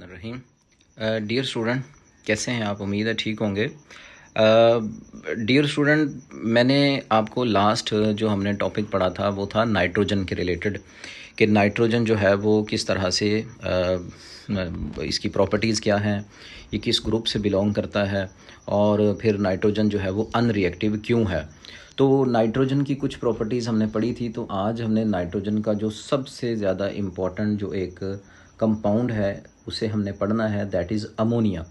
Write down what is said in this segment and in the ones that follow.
रहीम। Dear student, कैसे हैं आप? उम्मीद है ठीक होंगे। डियर स्टूडेंट, मैंने आपको लास्ट जो हमने टॉपिक पढ़ा था वो था नाइट्रोजन के रिलेटेड, कि नाइट्रोजन जो है वो किस तरह से इसकी प्रॉपर्टीज़ क्या हैं, ये किस ग्रुप से बिलोंग करता है, और फिर नाइट्रोजन जो है वो अनरिएक्टिव क्यों है। तो नाइट्रोजन की कुछ प्रॉपर्टीज़ हमने पढ़ी थी। तो आज हमने नाइट्रोजन का जो सबसे ज़्यादा इम्पॉर्टेंट जो एक कंपाउंड है उसे हमने पढ़ना है, that is ammonia.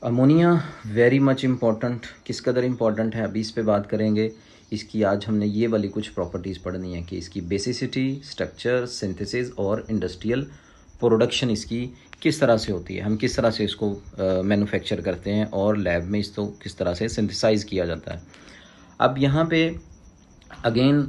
Ammonia very much important. किस कदर इम्पॉर्टेंट है अभी इस पे बात करेंगे। इसकी आज हमने ये वाली कुछ प्रॉपर्टीज़ पढ़नी है कि इसकी बेसिसिटी, स्ट्रक्चर, सिंथेसिस और इंडस्ट्रियल प्रोडक्शन इसकी किस तरह से होती है, हम किस तरह से इसको मैन्युफैक्चर करते हैं और लैब में इसको किस तरह से सिंथेसाइज़ किया जाता है। अब यहाँ पे अगेन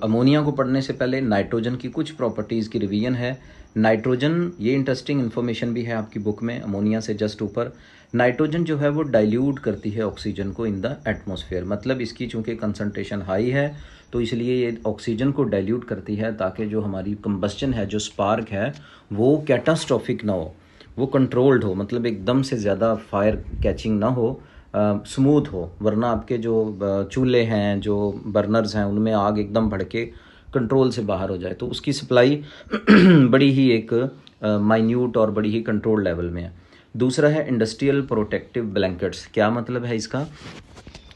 अमोनिया को पढ़ने से पहले नाइट्रोजन की कुछ प्रॉपर्टीज़ की रिवीजन है। नाइट्रोजन, ये इंटरेस्टिंग इन्फॉर्मेशन भी है आपकी बुक में, अमोनिया से जस्ट ऊपर। नाइट्रोजन जो है वो डाइल्यूट करती है ऑक्सीजन को इन द एटमॉस्फेयर, मतलब इसकी चूंकि कंसंट्रेशन हाई है तो इसलिए ये ऑक्सीजन को डाइल्यूट करती है ताकि जो हमारी कंबस्चन है, जो स्पार्क है, वो कैटास्ट्रोफिक ना हो, वो कंट्रोल्ड हो, मतलब एकदम से ज़्यादा फायर कैचिंग ना हो, स्मूथ हो। वरना आपके जो चूल्हे हैं, जो बर्नर्स हैं, उनमें आग एकदम भड़के कंट्रोल से बाहर हो जाए, तो उसकी सप्लाई बड़ी ही एक माइन्यूट और बड़ी ही कंट्रोल लेवल में है। दूसरा है इंडस्ट्रियल प्रोटेक्टिव ब्लैंकेट्स। क्या मतलब है इसका,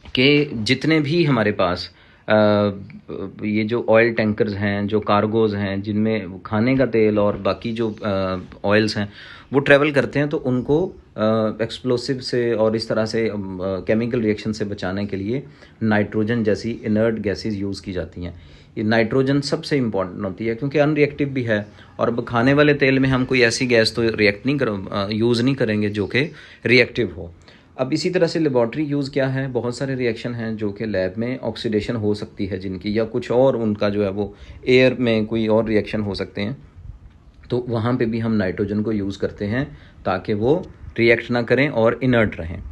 कि जितने भी हमारे पास ये जो ऑयल टैंकर्स हैं, जो कार्गोज़ हैं, जिनमें खाने का तेल और बाकी जो ऑयल्स हैं वो ट्रैवल करते हैं, तो उनको एक्सप्लोसिव से और इस तरह से केमिकल रिएक्शन से बचाने के लिए नाइट्रोजन जैसी इनर्ट गैसेस यूज़ की जाती हैं। ये नाइट्रोजन सबसे इम्पॉर्टेंट होती है क्योंकि अनरिएक्टिव भी है, और अब खाने वाले तेल में हम कोई ऐसी गैस तो यूज़ नहीं करेंगे जो कि रिएक्टिव हो। अब इसी तरह से लेबॉर्ट्री यूज़ क्या है, बहुत सारे रिएक्शन हैं जो कि लैब में ऑक्सीडेशन हो सकती है जिनकी, या कुछ और उनका जो है वो एयर में कोई और रिएक्शन हो सकते हैं, तो वहाँ पे भी हम नाइट्रोजन को यूज़ करते हैं ताकि वो रिएक्ट ना करें और इनर्ट रहें।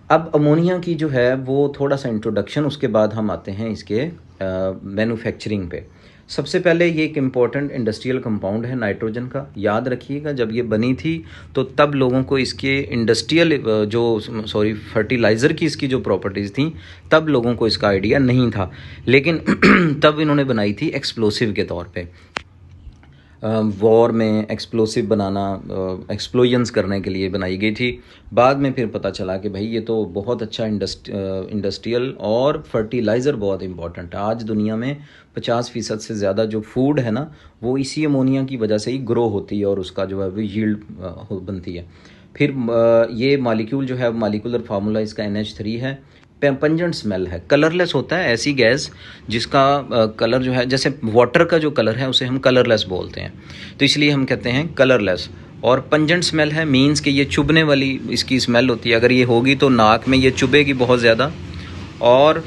अब अमोनिया की जो है वो थोड़ा सा इंट्रोडक्शन, उसके बाद हम आते हैं इसके मैन्युफैक्चरिंग पे। सबसे पहले ये एक इम्पॉर्टेंट इंडस्ट्रियल कंपाउंड है नाइट्रोजन का। याद रखिएगा, जब ये बनी थी तो तब लोगों को इसके इंडस्ट्रियल फर्टिलाइज़र की इसकी जो प्रॉपर्टीज़ थी, तब लोगों को इसका आइडिया नहीं था, लेकिन तब इन्होंने बनाई थी एक्सप्लोसिव के तौर पे। वॉर में एक्सप्लोसिव बनाना, एक्सप्लोजन्स करने के लिए बनाई गई थी। बाद में फिर पता चला कि भाई ये तो बहुत अच्छा इंडस्ट्रियल और फर्टिलाइज़र बहुत इंपॉर्टेंट है। आज दुनिया में 50% से ज़्यादा जो फूड है ना, वो इसी अमोनिया की वजह से ही ग्रो होती है और उसका जो है वो यील्ड बनती है। फिर ये मालिक्यूल जो है, मालिकुलर फार्मूला इसका NH3 है। पंजेंट स्मेल है, कलरलेस होता है, ऐसी गैस जिसका कलर जो है, जैसे वाटर का जो कलर है उसे हम कलरलेस बोलते हैं, तो इसलिए हम कहते हैं कलरलेस। और पंजेंट स्मेल है, मीन्स कि ये चुभने वाली इसकी स्मेल होती है। अगर ये होगी तो नाक में ये चुभेगी बहुत ज़्यादा। और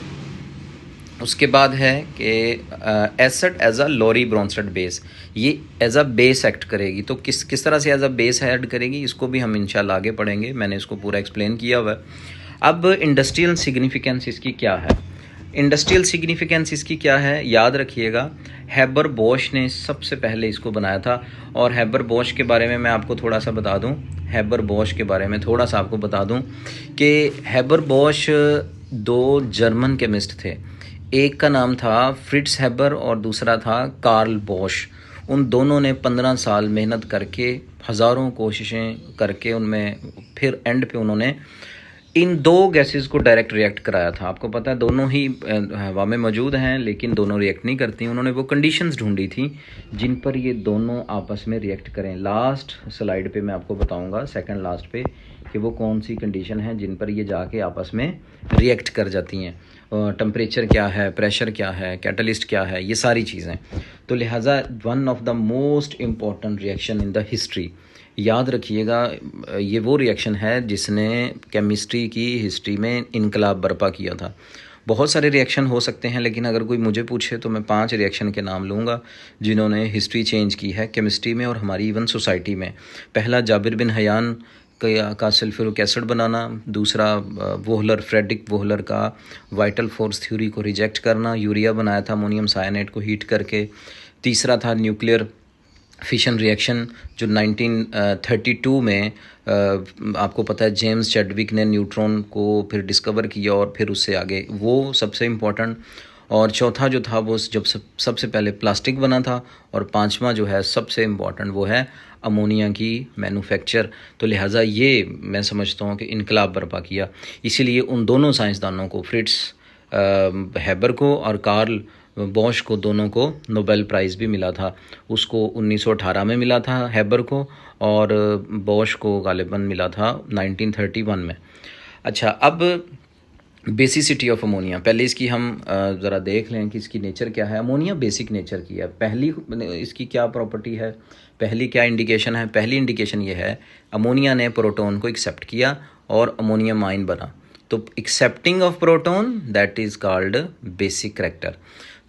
उसके बाद है कि acid as a Lowry Bronsted base, ये एज अ बेस एक्ट करेगी। तो किस तरह से एज अ बेस ऐड करेगी, इसको भी हम इंशाल्लाह आगे पढ़ेंगे, मैंने इसको पूरा एक्सप्लेन किया हुआ है। अब इंडस्ट्रियल सिग्निफिकेंस इसकी क्या है, इंडस्ट्रियल सिग्निफिकेंस इसकी क्या है, याद रखिएगा। हैबर बॉश ने सबसे पहले इसको बनाया था। और हैबर बॉश के बारे में मैं आपको थोड़ा सा बता दूं, हैबर बॉश के बारे में थोड़ा सा आपको बता दूं कि हैबर बॉश 2 जर्मन केमिस्ट थे। एक का नाम था फ्रिट्स हैबर और दूसरा था कार्ल बॉश। उन दोनों ने 15 साल मेहनत करके, हज़ारों कोशिशें करके, उनमें फिर एंड पे उन्होंने इन 2 गैसेस को डायरेक्ट रिएक्ट कराया था। आपको पता है दोनों ही हवा में मौजूद हैं लेकिन दोनों रिएक्ट नहीं करती। उन्होंने वो कंडीशंस ढूंढी थी जिन पर ये दोनों आपस में रिएक्ट करें। लास्ट स्लाइड पे मैं आपको बताऊंगा, सेकंड लास्ट पे, कि वो कौन सी कंडीशन है जिन पर ये जाके आपस में रिएक्ट कर जाती हैं। टेम्परेचर क्या है, प्रेशर क्या है, कैटलिस्ट क्या है, ये सारी चीज़ें। तो लिहाजा one of the most important reaction in the history, याद रखिएगा, ये वो रिएक्शन है जिसने केमिस्ट्री की हिस्ट्री में इनकलाब बर्पा किया था। बहुत सारे रिएक्शन हो सकते हैं लेकिन अगर कोई मुझे पूछे तो मैं 5 रिएक्शन के नाम लूँगा जिन्होंने हिस्ट्री चेंज की है केमिस्ट्री में और हमारी इवन सोसाइटी में। पहला जाबिर बिन हयान का सल्फ्यूरिक एसिड बनाना। दूसरा वोहलर, फ्रेडरिक वोहलर का वाइटल फोर्स थ्योरी को रिजेक्ट करना, यूरिया बनाया था अमोनियम साइनाइड को हीट करके। तीसरा था न्यूक्लियर फिशन रिएक्शन जो 1932 में आपको पता है जेम्स चैडविक ने न्यूट्रॉन को फिर डिस्कवर किया और फिर उससे आगे वो सबसे इम्पोर्टेंट। और चौथा जो था वो जब सबसे पहले प्लास्टिक बना था। और पांचवा जो है सबसे इम्पोर्टेंट वो है अमोनिया की मैन्युफैक्चर। तो लिहाजा ये मैं समझता हूँ कि इनकलाब बर्पा किया। इसीलिए उन दोनों साइंसदानों को फ्रिट्स हैबर को और कार्ल बॉश को दोनों को नोबेल प्राइज़ भी मिला था। उसको 1918 में मिला था हैबर को, और बॉश को गालिबन मिला था 1931 में। अच्छा, अब बेसिसिटी ऑफ अमोनिया, पहले इसकी हम ज़रा देख लें कि इसकी नेचर क्या है। अमोनिया बेसिक नेचर की है। पहली इसकी क्या प्रॉपर्टी है, पहली क्या इंडिकेशन है? पहली इंडिकेशन ये है अमोनिया ने प्रोटॉन को एक्सेप्ट किया और अमोनियम आयन बना। तो accepting of proton that is called basic character.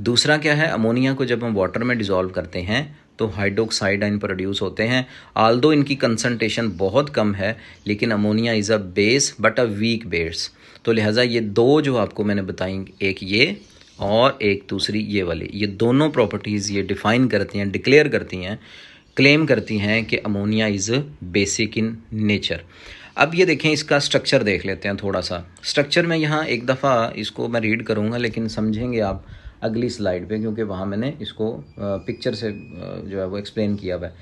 दूसरा क्या है, अमोनिया को जब हम वाटर में डिज़ोल्व करते हैं तो हाइड्रोक्साइड आयन प्रोड्यूस होते हैं। आल्दो इनकी कंसंट्रेशन बहुत कम है, लेकिन ammonia is a base but a weak base. तो लिहाजा ये दो जो आपको मैंने बताई, एक ये और एक दूसरी ये वाली, ये दोनों प्रॉपर्टीज़ ये डिफ़ाइन करती हैं, डिक्लेयर करती हैं, क्लेम करती हैं कि ammonia is basic in nature. अब ये देखें, इसका स्ट्रक्चर देख लेते हैं थोड़ा सा। स्ट्रक्चर में यहाँ एक दफ़ा इसको मैं रीड करूँगा, लेकिन समझेंगे आप अगली स्लाइड पे, क्योंकि वहाँ मैंने इसको पिक्चर से जो है वो एक्सप्लेन किया हुआ है।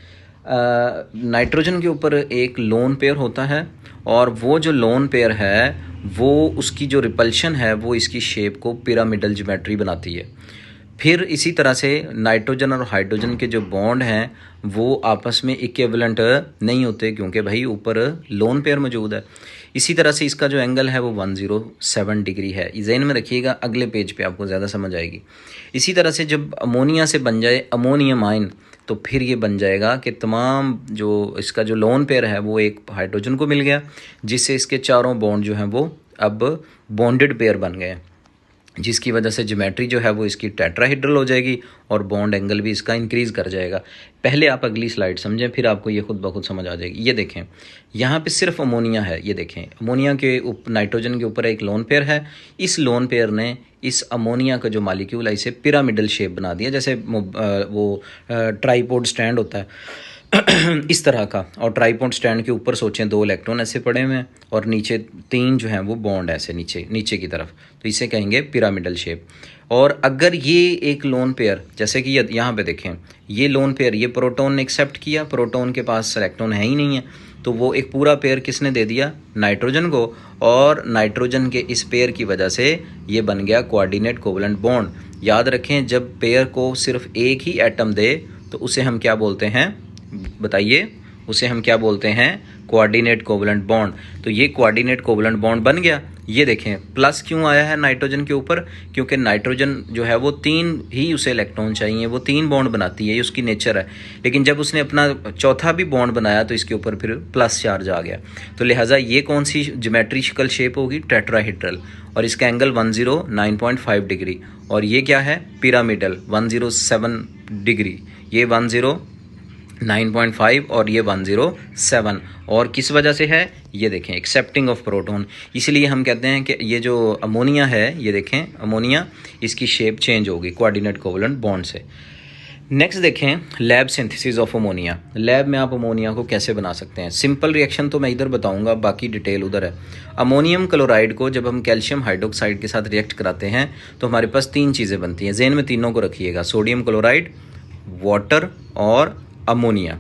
नाइट्रोजन के ऊपर एक लोन पेयर होता है, और वो जो लोन पेयर है वो उसकी जो रिपल्शन है वो इसकी शेप को पिरामिडल ज्योमेट्री बनाती है। फिर इसी तरह से नाइट्रोजन और हाइड्रोजन के जो बॉन्ड हैं वो आपस में इक्विवेलेंट नहीं होते, क्योंकि भाई ऊपर लोन पेयर मौजूद है। इसी तरह से इसका जो एंगल है वो 107 डिग्री है। ज़हन में रखिएगा, अगले पेज पे आपको ज़्यादा समझ आएगी। इसी तरह से जब अमोनिया से बन जाए अमोनियम आयन, तो फिर ये बन जाएगा कि तमाम जो इसका जो लोन पेयर है वो एक हाइड्रोजन को मिल गया, जिससे इसके चारों बॉन्ड जो हैं वो अब बॉन्डेड पेयर बन गए, जिसकी वजह से ज्योमेट्री जो है वो इसकी टेट्राहेड्रल हो जाएगी और बॉन्ड एंगल भी इसका इंक्रीज़ कर जाएगा। पहले आप अगली स्लाइड समझें, फिर आपको ये खुद ब खुद समझ आ जाएगी। ये देखें, यहाँ पे सिर्फ अमोनिया है। ये देखें, अमोनिया के नाइट्रोजन के ऊपर एक लोन पेयर है। इस लोन पेयर ने इस अमोनिया का जो मालिक्यूल है इसे पिरामिडल शेप बना दिया, जैसे वो ट्राईपोड स्टैंड होता है इस तरह का। और ट्राईपोड स्टैंड के ऊपर सोचें 2 इलेक्ट्रॉन ऐसे पड़े हुए हैं और नीचे 3 जो हैं वो बॉन्ड ऐसे नीचे नीचे की तरफ, तो इसे कहेंगे पिरामिडल शेप। और अगर ये एक लोन पेयर, जैसे कि यहाँ पे देखें, ये लोन पेयर ये प्रोटॉन ने एक्सेप्ट किया, प्रोटॉन के पास इलेक्ट्रॉन है ही नहीं है, तो वो एक पूरा पेयर किसने दे दिया? नाइट्रोजन को। और नाइट्रोजन के इस पेयर की वजह से ये बन गया कोऑर्डिनेट कोवलेंट बॉन्ड। याद रखें, जब पेयर को सिर्फ एक ही एटम दे तो उसे हम क्या बोलते हैं, बताइए? उसे हम क्या बोलते हैं? Coordinate covalent bond. तो ये कोऑर्डिनेट कोवलेंट बॉन्ड बन गया। ये देखें, प्लस क्यों आया है नाइट्रोजन के ऊपर? क्योंकि नाइट्रोजन जो है वो 3 ही उसे इलेक्ट्रॉन चाहिए, वो 3 बॉन्ड बनाती है, ये उसकी नेचर है। लेकिन जब उसने अपना चौथा भी बॉन्ड बनाया तो इसके ऊपर फिर प्लस चार्ज आ गया। तो लिहाजा ये कौन सी ज्योमेट्रिकल शेप होगी? टेट्राहेड्रल। और इसका एंगल 109.5 डिग्री। और ये क्या है? Pyramidal 107 degree. ये 109.5 और ये 107। और किस वजह से है? ये देखें, एक्सेप्टिंग ऑफ प्रोटॉन। इसलिए हम कहते हैं कि ये जो अमोनिया है, ये देखें अमोनिया, इसकी शेप चेंज होगी कोऑर्डिनेट कोवलेंट बॉन्ड से। नेक्स्ट देखें, lab synthesis of ammonia. Lab में आप अमोनिया को कैसे बना सकते हैं? सिंपल रिएक्शन तो मैं इधर बताऊंगा, बाकी डिटेल उधर है। अमोनियम क्लोराइड को जब हम कैल्शियम हाइड्रोक्साइड के साथ रिएक्ट कराते हैं तो हमारे पास 3 चीज़ें बनती हैं। ज़हन में तीनों को रखिएगा, सोडियम क्लोराइड, वाटर और अमोनिया।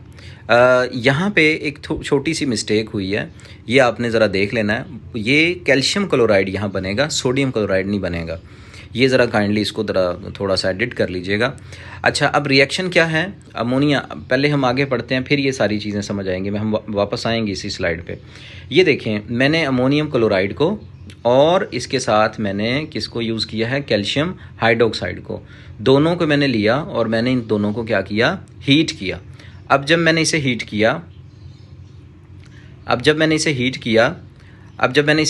यहाँ पे एक छोटी सी मिस्टेक हुई है, ये आपने ज़रा देख लेना है। ये कैल्शियम क्लोराइड यहाँ बनेगा, सोडियम क्लोराइड नहीं बनेगा। ये ज़रा काइंडली इसको ज़रा थोड़ा सा एडिट कर लीजिएगा। अच्छा, अब रिएक्शन क्या है? अमोनिया, पहले हम आगे पढ़ते हैं, फिर ये सारी चीज़ें समझ आएंगी। हम वापस आएंगे इसी स्लाइड पे। ये देखें, मैंने अमोनियम क्लोराइड को और इसके साथ मैंने किसको यूज़ किया है? कैल्शियम हाइड्रोक्साइड को। दोनों को मैंने लिया और मैंने इन दोनों को क्या किया? हीट किया। अब जब मैंने इसे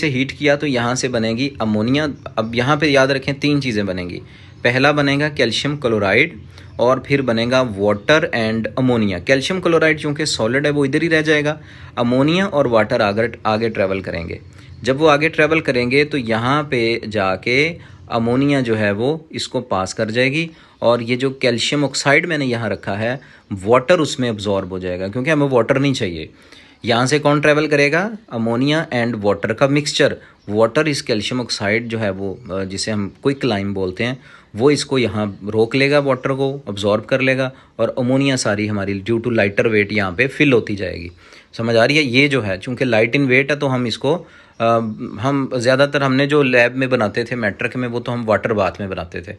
हीट किया तो यहाँ से बनेगी अमोनिया। अब यहाँ पे याद रखें 3 चीज़ें बनेंगी। पहला बनेगा कैल्शियम क्लोराइड और फिर बनेगा water and ammonia. Calcium chloride चूँकि सॉलिड है वो इधर ही रह जाएगा। अमोनिया और वाटर आगे ट्रैवल करेंगे। जब वो आगे ट्रैवल करेंगे तो यहाँ पे जाके अमोनिया जो है वो इसको पास कर जाएगी और ये जो कैल्शियम ऑक्साइड मैंने यहाँ रखा है वाटर उसमें अब्जॉर्ब हो जाएगा, क्योंकि हमें वाटर नहीं चाहिए। यहाँ से कौन ट्रैवल करेगा? अमोनिया एंड वाटर का मिक्सचर। वाटर इस कैल्शियम ऑक्साइड जो है वो जिसे हम क्विक लाइम बोलते हैं, वो इसको यहाँ रोक लेगा, वाटर को अब्जॉर्ब कर लेगा, और अमोनिया सारी हमारी ड्यू टू लाइटर वेट यहाँ पे फिल होती जाएगी। समझ आ रही है? ये जो है चूँकि लाइट इन वेट है तो हम इसको हम ज़्यादातर हमने जो लैब में बनाते थे मैट्रिक में, वो तो हम वाटर बाथ में बनाते थे।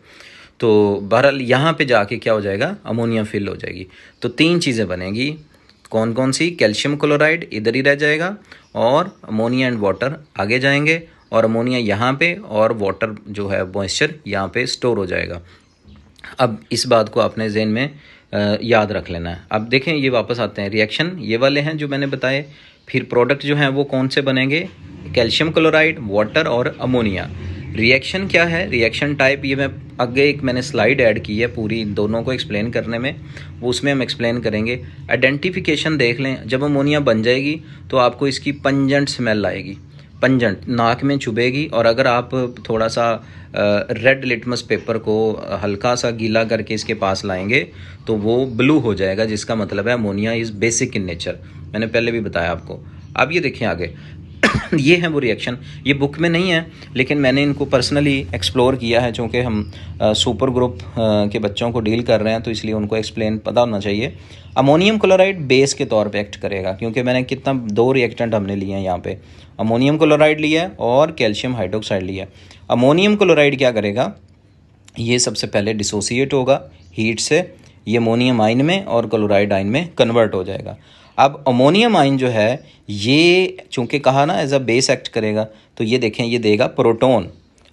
तो बहरहाल यहाँ पे जाके क्या हो जाएगा? अमोनिया फिल हो जाएगी। तो 3 चीज़ें बनेगी। कौन कौन सी? कैल्शियम क्लोराइड इधर ही रह जाएगा, और अमोनिया एंड वाटर आगे जाएंगे, और अमोनिया यहाँ पे और वाटर जो है मॉइस्चर यहाँ पे स्टोर हो जाएगा। अब इस बात को आपने ज़हन में याद रख लेना है। अब देखें, ये वापस आते हैं, रिएक्शन ये वाले हैं जो मैंने बताए। फिर प्रोडक्ट जो हैं वो कौन से बनेंगे? कैल्शियम क्लोराइड, वाटर और अमोनिया। रिएक्शन क्या है? रिएक्शन टाइप ये मैं आगे एक मैंने स्लाइड ऐड की है पूरी दोनों को एक्सप्लेन करने में, वो उसमें हम एक्सप्लेन करेंगे। आइडेंटिफिकेशन देख लें, जब अमोनिया बन जाएगी तो आपको इसकी पंजेंट स्मेल आएगी, पंजेंट, नाक में चुभेगी। और अगर आप थोड़ा सा रेड लिटमस पेपर को हल्का सा गीला करके इसके पास लाएंगे तो वो ब्लू हो जाएगा, जिसका मतलब है ammonia is basic in nature. मैंने पहले भी बताया आपको। अब ये देखें आगे ये है वो रिएक्शन। ये बुक में नहीं है, लेकिन मैंने इनको पर्सनली एक्सप्लोर किया है, चूँकि हम सुपर ग्रुप के बच्चों को डील कर रहे हैं तो इसलिए उनको एक्सप्लेन पता होना चाहिए। अमोनियम क्लोराइड बेस के तौर पे एक्ट करेगा, क्योंकि मैंने कितना 2 रिएक्टेंट हमने लिए हैं यहाँ पे, अमोनियम क्लोराइड लिया है और कैल्शियम हाइड्रोक्साइड लिया है। अमोनियम क्लोराइड क्या करेगा? ये सबसे पहले डिसोसिएट होगा हीट से, ये अमोनियम आइन में और क्लोराइड आइन में कन्वर्ट हो जाएगा। अब अमोनियम आइन जो है ये चूँकि कहा ना एज अ बेस एक्ट करेगा, तो ये देखें ये देगा प्रोटॉन,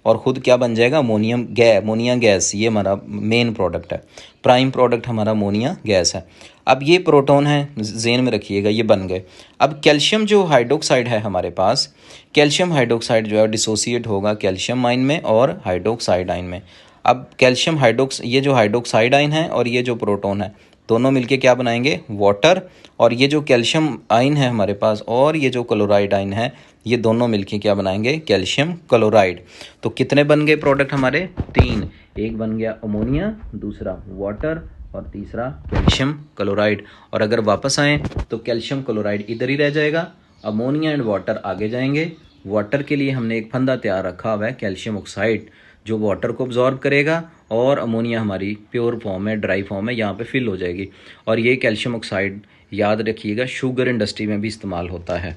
और ख़ुद क्या बन जाएगा? Ammonia gas. ये हमारा मेन प्रोडक्ट है, प्राइम प्रोडक्ट हमारा अमोनिया गैस है। अब ये प्रोटॉन है, ज़हन में रखिएगा, ये बन गए। अब कैल्शियम जो हाइड्रोक्साइड है हमारे पास, कैल्शियम हाइड्रोक्साइड जो है डिसोसिएट होगा कैल्शियम आइन में और हाइड्रोक्साइड आइन में। अब कैल्शियम ये जो हाइड्रोक्साइड आइन है और ये जो प्रोटॉन है, दोनों मिलके क्या बनाएंगे? वाटर। और ये जो कैल्शियम आइन है हमारे पास और ये जो क्लोराइड आइन है, ये दोनों मिलके क्या बनाएंगे? Calcium chloride. तो कितने बन गए प्रोडक्ट हमारे? 3। एक बन गया अमोनिया, दूसरा वाटर, और तीसरा कैल्शियम क्लोराइड। और अगर वापस आएँ तो कैल्शियम क्लोराइड इधर ही रह जाएगा, अमोनिया एंड वाटर आगे जाएंगे। वाटर के लिए हमने एक फंदा तैयार रखा हुआ है कैल्शियम ऑक्साइड, जो वाटर को अब्जॉर्ब करेगा, और अमोनिया हमारी प्योर फॉर्म है, ड्राई फॉर्म है, यहाँ पे फिल हो जाएगी। और ये कैल्शियम ऑक्साइड याद रखिएगा शुगर इंडस्ट्री में भी इस्तेमाल होता है।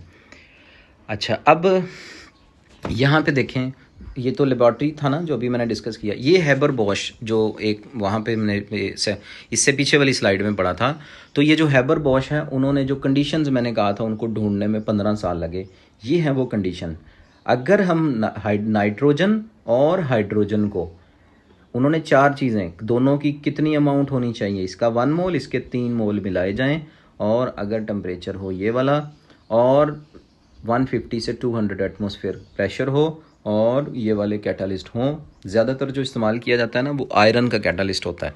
अच्छा, अब यहाँ पे देखें, ये तो लेबॉर्ट्री था ना जो अभी मैंने डिस्कस किया। ये हैबर बॉश जो एक वहाँ पे मैंने इससे पीछे वाली स्लाइड में पढ़ा था। तो ये जो हैबर बॉश है, उन्होंने जो कंडीशंस मैंने कहा था उनको ढूंढने में 15 साल लगे। ये है वो कंडीशन। अगर हम नाइट्रोजन और हाइड्रोजन को, उन्होंने 4 चीज़ें, दोनों की कितनी अमाउंट होनी चाहिए? इसका 1 मोल, इसके 3 मोल मिलाए जाएं, और अगर टेम्परेचर हो ये वाला, और 150 से 200 एटमॉस्फेयर प्रेशर हो, और ये वाले कैटालिस्ट हों। ज़्यादातर जो इस्तेमाल किया जाता है ना, वो आयरन का कैटालिस्ट होता है।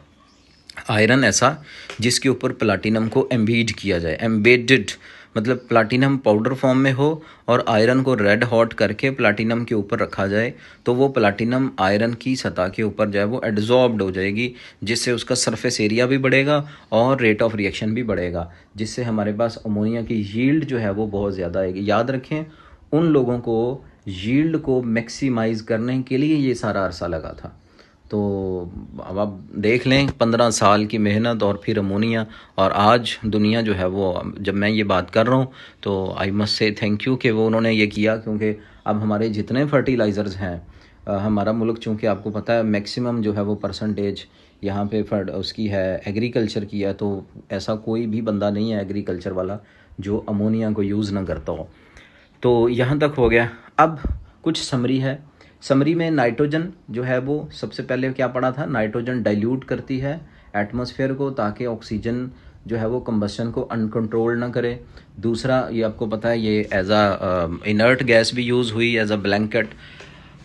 आयरन ऐसा जिसके ऊपर प्लाटिनम को एम्बीड किया जाए, एम्बेडेड मतलब प्लाटिनम पाउडर फॉर्म में हो, और आयरन को रेड हॉट करके प्लाटिनम के ऊपर रखा जाए, तो वो प्लाटिनम आयरन की सतह के ऊपर जो है वो एड्जॉर्ब्ड हो जाएगी, जिससे उसका सरफेस एरिया भी बढ़ेगा और रेट ऑफ रिएक्शन भी बढ़ेगा, जिससे हमारे पास अमोनिया की यील्ड जो है वो बहुत ज़्यादा आएगी। याद रखें, उन लोगों को यील्ड को मैक्सिमाइज़ करने के लिए ये सारा अरसा लगा था। तो अब आप देख लें 15 साल की मेहनत और फिर अमोनिया, और आज दुनिया जो है वो, जब मैं ये बात कर रहा हूँ तो I must say thank you कि वो उन्होंने ये किया, क्योंकि अब हमारे जितने फर्टिलाइज़र्स हैं, हमारा मुल्क चूँकि आपको पता है मैक्सिमम जो है वो परसेंटेज यहाँ पे उसकी है एग्रीकल्चर की है, तो ऐसा कोई भी बंदा नहीं है एग्रीकल्चर वाला जो अमोनिया को यूज़ ना करता हो। तो यहाँ तक हो गया। अब कुछ समरी है। समरी में नाइट्रोजन जो है वो सबसे पहले क्या पढ़ा था? नाइट्रोजन डाइल्यूट करती है एटमॉस्फेयर को, ताकि ऑक्सीजन जो है वो कंबस्शन को अनकंट्रोल ना करे। दूसरा, ये आपको पता है, ये एज अ इनर्ट गैस भी यूज़ हुई एज अ ब्लैंकेट।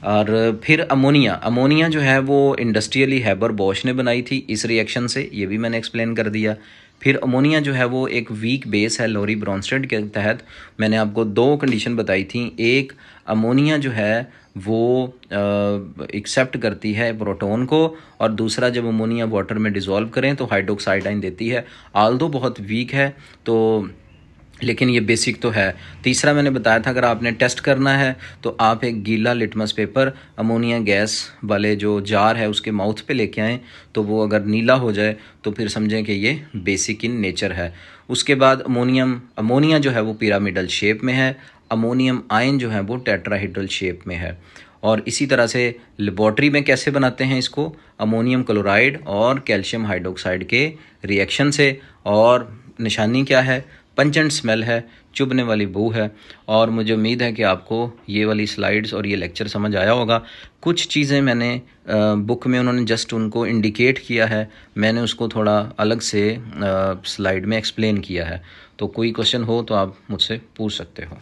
और फिर अमोनिया जो है वो इंडस्ट्रियली हैबर बॉश ने बनाई थी इस रिएक्शन से, ये भी मैंने एक्सप्लेन कर दिया। फिर अमोनिया जो है वो एक वीक बेस है लोरी ब्रॉन्स्टेड के तहत। मैंने आपको 2 कंडीशन बताई थी, एक अमोनिया जो है वो एक्सेप्ट करती है प्रोटॉन को, और दूसरा जब अमोनिया वाटर में डिज़ोल्व करें तो हाइड्रोक्साइड आयन देती है। आल्दो बहुत वीक है तो, लेकिन ये बेसिक तो है। तीसरा मैंने बताया था, अगर आपने टेस्ट करना है तो आप एक गीला लिटमस पेपर अमोनिया गैस वाले जो जार है उसके माउथ पे लेके आएँ, तो वो अगर नीला हो जाए तो फिर समझें कि ये बेसिक इन नेचर है। उसके बाद अमोनिया जो है वो पिरामिडल शेप में है, अमोनियम आयन जो है वो टेट्राहेड्रल शेप में है। और इसी तरह से लेबॉर्ट्री में कैसे बनाते हैं इसको, अमोनियम क्लोराइड और कैल्शियम हाइड्रोक्साइड के रिएक्शन से। और निशानी क्या है, पंचेंट स्मेल है, चुभने वाली बू है। और मुझे उम्मीद है कि आपको ये वाली स्लाइड्स और ये लेक्चर समझ आया होगा। कुछ चीज़ें मैंने बुक में उन्होंने जस्ट उनको इंडिकेट किया है, मैंने उसको थोड़ा अलग से स्लाइड में एक्सप्लेन किया है। तो कोई क्वेश्चन हो तो आप मुझसे पूछ सकते हो।